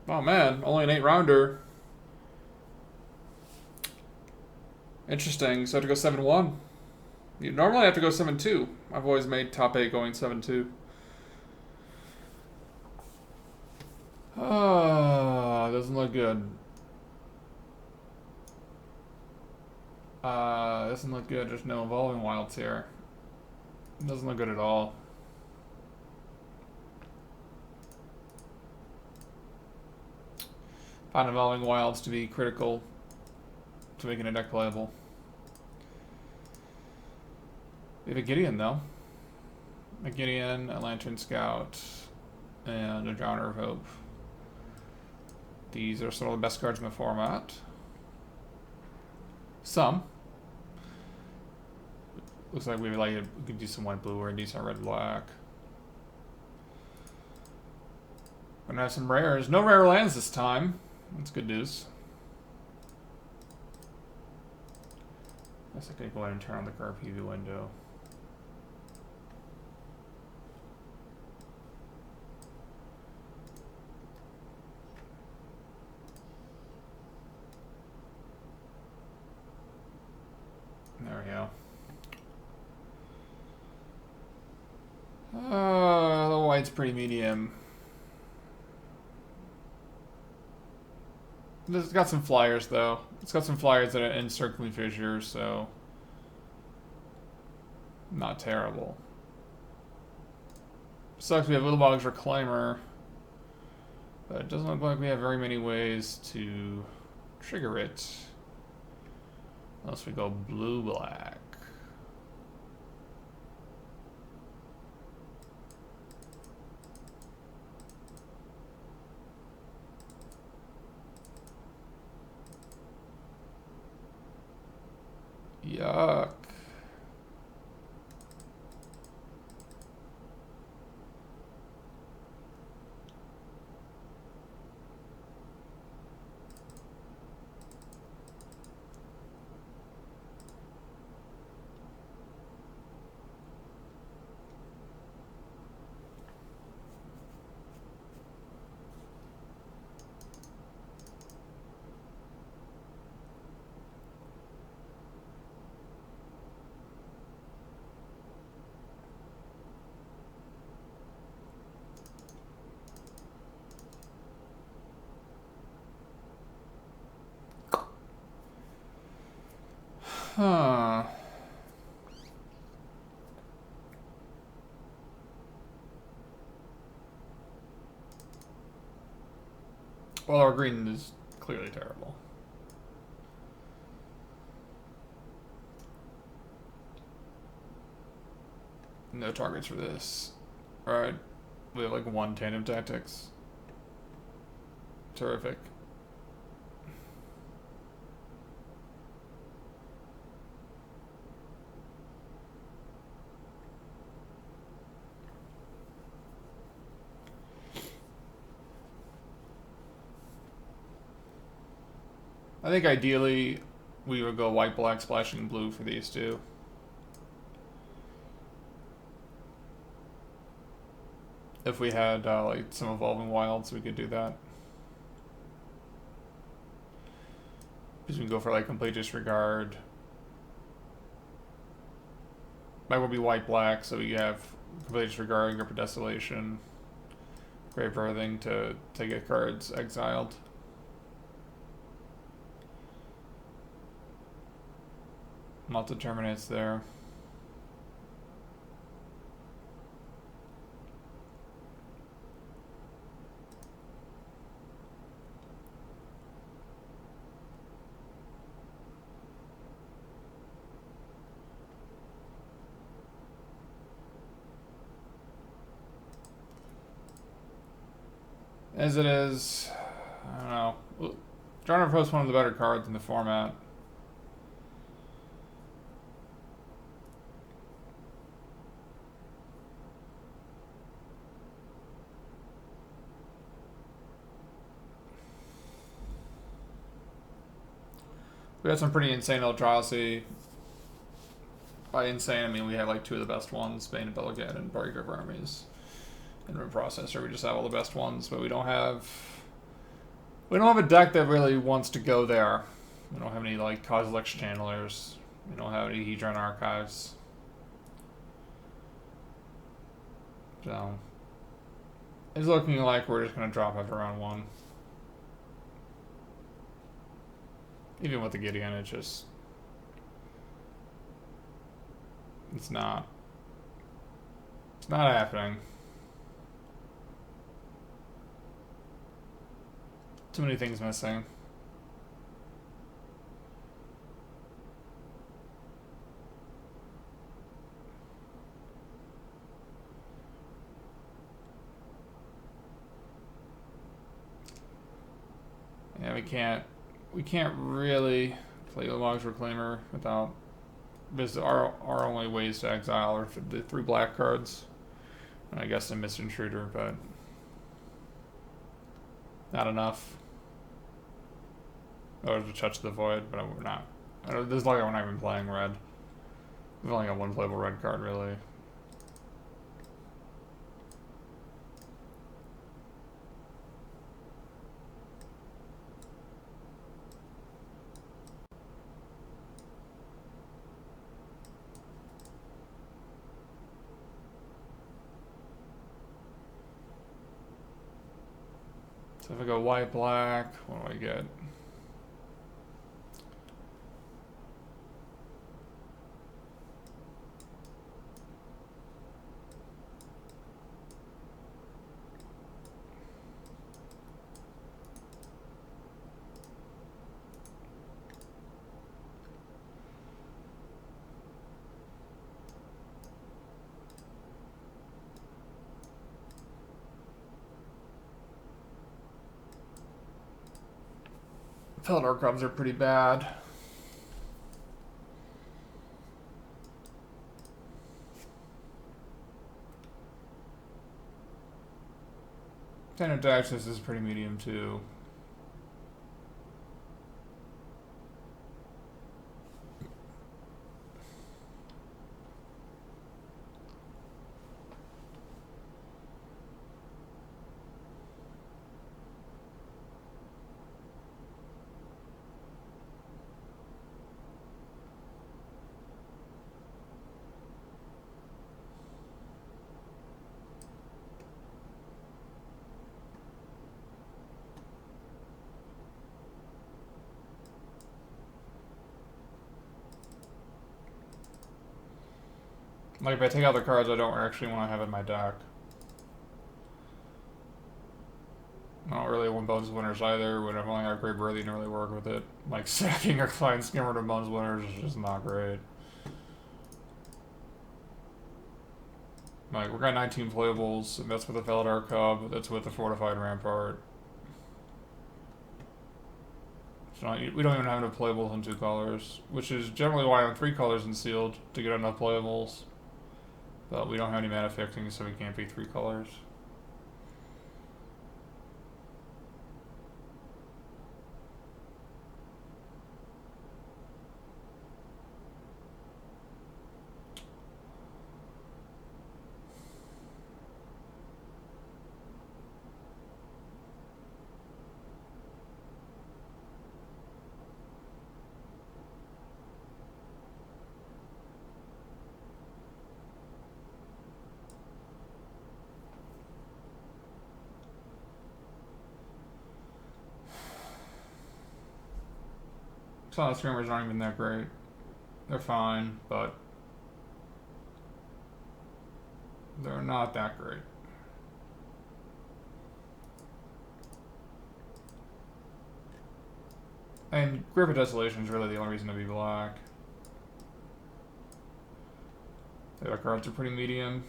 Oh man, only an 8-rounder. Interesting. So I have to go 7-1. You normally have to go 7-2. I've always made top 8 going 7-2. Oh, doesn't look good. Doesn't look good. There's no evolving wilds here. Doesn't look good at all. Find evolving wilds to be critical to making a deck playable. We have a Gideon though. A Gideon, a Lantern Scout, and a Drowner of Hope. These are some of the best cards in the format. Some. Looks like we could do some white blue or a decent red black. Gonna have some rares. No rare lands this time. That's good news. Guess I could go ahead and turn on the card preview window. There we go. The white's pretty medium. It's got some flyers though. It's got some flyers that are encircling fissures, so not terrible. Sucks we have Little Bog's Reclaimer, but it doesn't look like we have very many ways to trigger it. Unless we go blue-black. Yuck. Huh. Well, our green is clearly terrible. No targets for this. Alright. We have like one tandem tactics. Terrific. I think ideally we would go white, black, splashing blue for these two. If we had like some evolving wilds, we could do that. Because we can go for like complete disregard. Might well be white, black, so we have complete disregard, grip of desolation, grave birthing to get cards exiled. Lots of terminates there. As it is, I don't know. Drowner Post's one of the better cards in the format. We had some pretty insane Eldrazi. By insane, I mean we have like two of the best ones, Bane and Belgad and Barrier of Armies. In Room Processor, we just have all the best ones, but we don't have We don't have a deck that really wants to go there. We don't have any like Kozilek's Channelers. We don't have any Hedron Archives. So it's looking like we're just gonna drop after round 1. Even with the Gideon, it's not happening. Too many things missing. Yeah, we can't really play the Logs Reclaimer without, because our only ways to exile are the 3 black cards. And I guess a Mist Intruder, but not enough. Or to Touch the Void, but we're not. This is like we're not even playing red. We've only got 1 playable red card, really. So if I go white, black, what do I get? Peltor Cubs are pretty bad. Standard Daxis is pretty medium too. Like, if I take out the cards I don't actually want to have in my deck. I don't really want Bones Winners either, when I've only got Great Birthday to really work with it. Like, sacking a Flying Skimmer to Bones Winners is just not great. Like, we've got 19 playables, and that's with the Felidar Cub, that's with the Fortified Rampart. So we don't even have enough playables in 2 colors, which is generally why I'm 3 colors in Sealed, to get enough playables. But we don't have any mana fixing, so we can't be 3 colors. Some of the Screamers aren't even that great. They're fine, but they're not that great. And Grip of Desolation is really the only reason to be black. The other cards are pretty medium.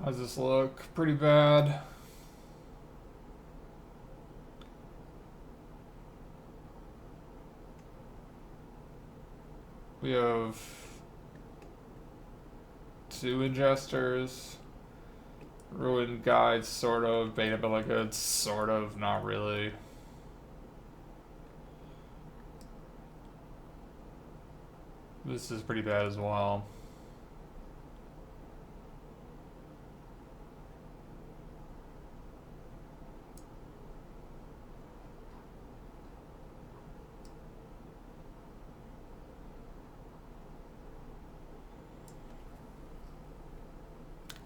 How's this look? Pretty bad. We have 2 ingesters. Ruined guides, sort of. Beta bill of goods, sort of. Not really. This is pretty bad as well.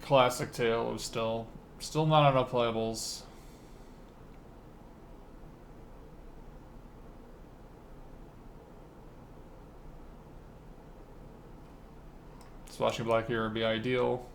Classic tale of still not enough playables. Splashing black here would be ideal.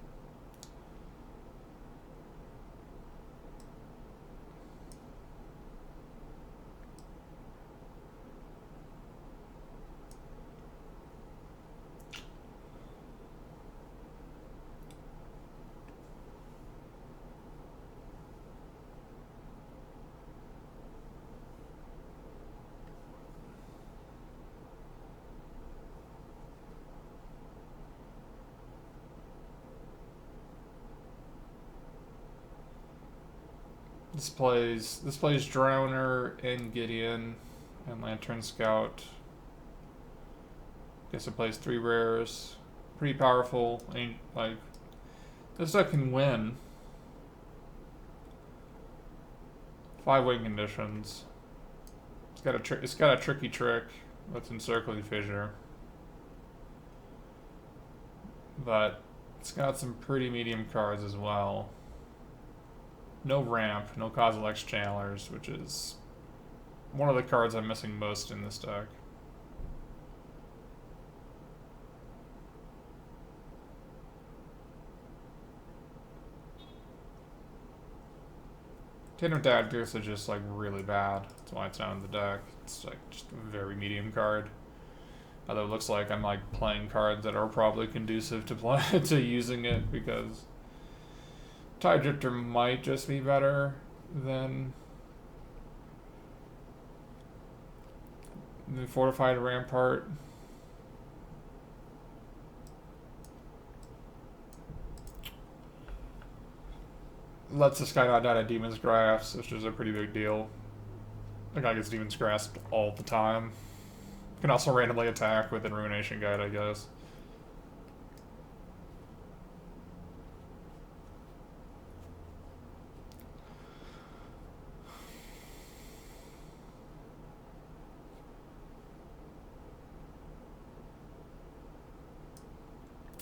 This plays Droner and Gideon and Lantern Scout. Guess it plays 3 rares. Pretty powerful. I mean, like, this deck can win. 5 win conditions. It's got a tricky trick with Encircling Fissure, but it's got some pretty medium cards as well. No ramp, no Causal X channelers, which is one of the cards I'm missing most in this deck. Tandem Daggers are just like really bad. That's why it's not in the deck. It's like just a very medium card. Although it looks like I'm like playing cards that are probably conducive to to using it, because Tide Drifter might just be better than the Fortified Rampart. Lets this guy not die to Demon's Grasp, which is a pretty big deal. The guy gets Demon's Grasp all the time. Can also randomly attack with a Ruination Guide, I guess.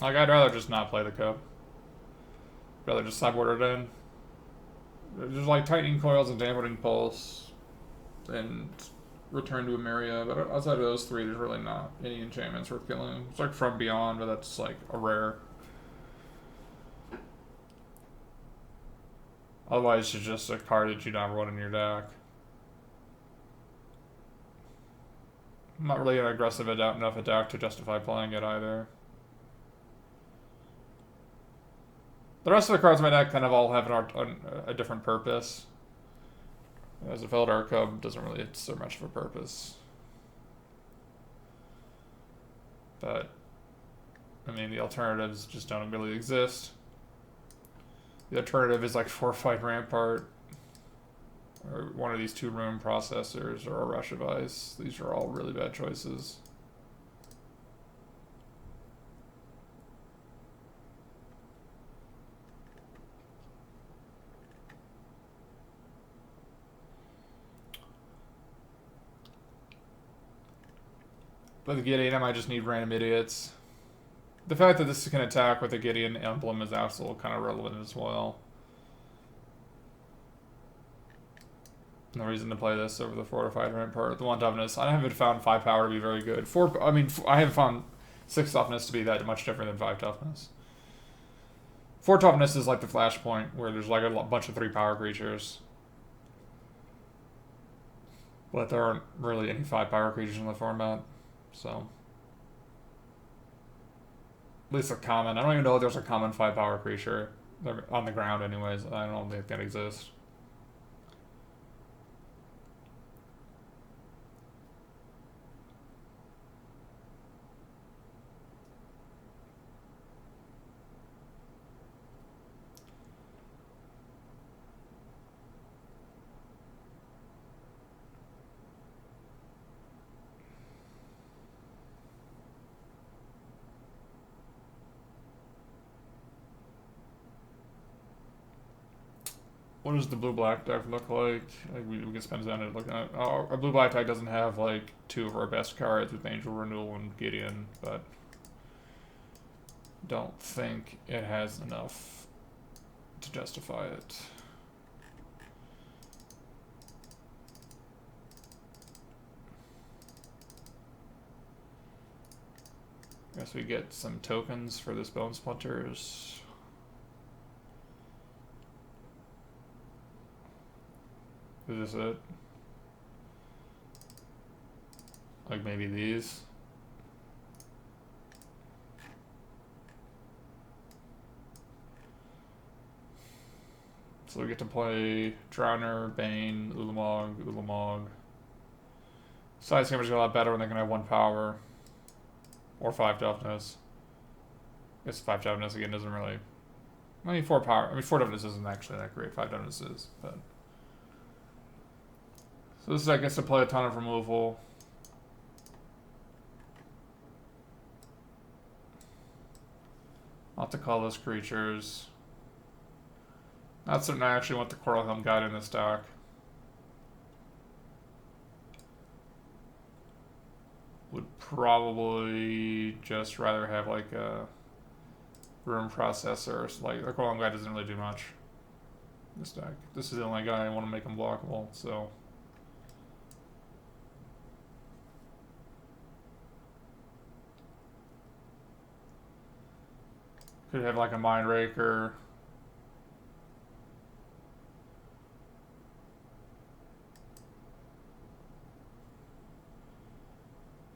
Like, I'd rather just not play the cup. Rather just sideboard it in. There's like Tightening Coils and Dampening Pulse and Return to Emeria, but outside of those 3, there's really not any enchantments worth killing. It's like From Beyond, but that's like a rare. Otherwise, it's just a card that you don't run in your deck. I'm not really an aggressive enough deck to justify playing it either. The rest of the cards in my deck kind of all have a different purpose. As a Felidar Cub doesn't really serve much of a purpose. But, I mean, the alternatives just don't really exist. The alternative is like Fortified Rampart, or one of these 2 Ruin Processors, or a Rush of Ice. These are all really bad choices. But the Gideon, I might just need random idiots. The fact that this can attack with a Gideon emblem is also kind of relevant as well. No reason to play this over the Fortified Rampart. The 1 toughness, I haven't found 5 power to be very good. I haven't found 6 toughness to be that much different than 5 toughness. 4 toughness is like the Flashpoint, where there's like a bunch of 3 power creatures. But there aren't really any 5 power creatures in the format. So, at least a common. I don't even know if there's a common 5 power creature They're on the ground anyways. I don't think that exists. What does the blue-black deck look like? We can spend on it looking at it. Our blue-black deck doesn't have like two of our best cards with Angel Renewal and Gideon, but don't think it has enough to justify it. Guess we get some tokens for this Bone Splinters. Is this it? Like maybe these? So we get to play Drowner, Bane, Ulamog, Ulamog. Side Scamper's got a lot better when they can have 1 power. Or 5 toughness. I guess 5 toughness again doesn't really... I mean 4 power. I mean 4 toughness isn't actually that great. 5 toughness is, but... So this is, I guess, to play a ton of removal. I'll have to call those creatures. Not certain I actually want the Coral Helm Guide in this deck. Would probably just rather have like a Room Processor. So like the Coral Helm Guide doesn't really do much in this deck. This is the only guy I want to make him blockable, so... Could have like a Mind Raker.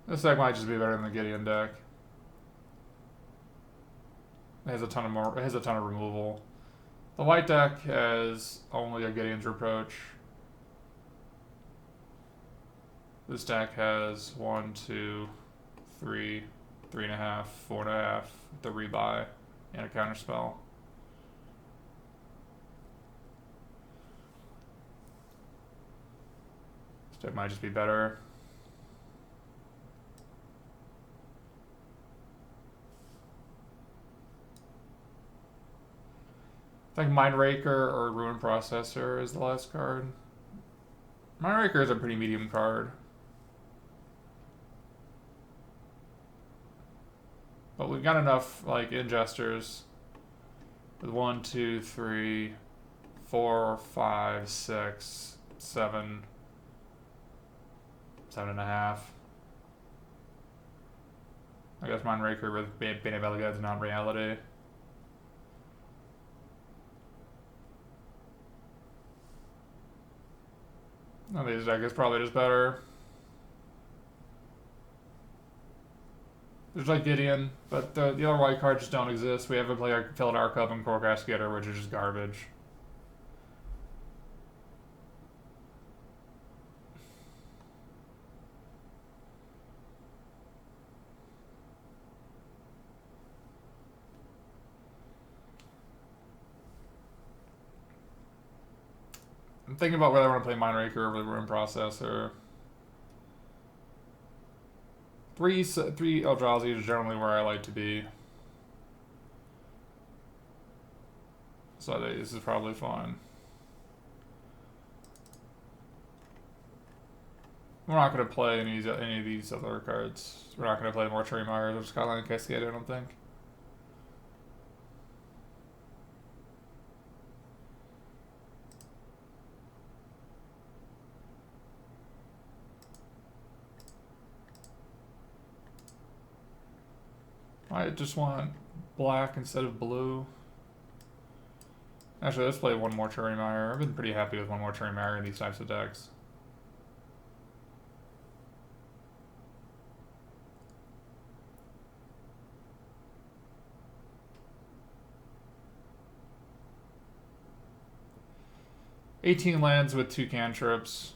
This deck might just be better than the Gideon deck. It has a ton of removal. The white deck has only a Gideon's Reproach. This deck has 1, 2, 3, 3.5, 4.5, the rebuy, and a counterspell. This deck might just be better. I think Mind Raker or Ruin Processor is the last card. Mind Raker is a pretty medium card. But we've got enough, like, Ingesters with 1, 2, 3, 4, 5, 6, 7, 7.5. I guess Mind Raker with Bane of Elegance is not reality. No, these deck is probably just better. There's like Gideon, but the other white cards just don't exist. We have to play like Felidar Cup and Core Cascader, which is just garbage. I'm thinking about whether I want to play Mind Raker over the Room Processor. 3 Eldrazi is generally where I like to be. So I think this is probably fine. We're not going to play any of these other cards. We're not going to play Mortuary Mires or Skyline Cascade, I don't think. I just want black instead of blue. Actually, let's play one more Mortuary Mire. I've been pretty happy with one more Mortuary Mire in these types of decks. 18 lands with 2 cantrips.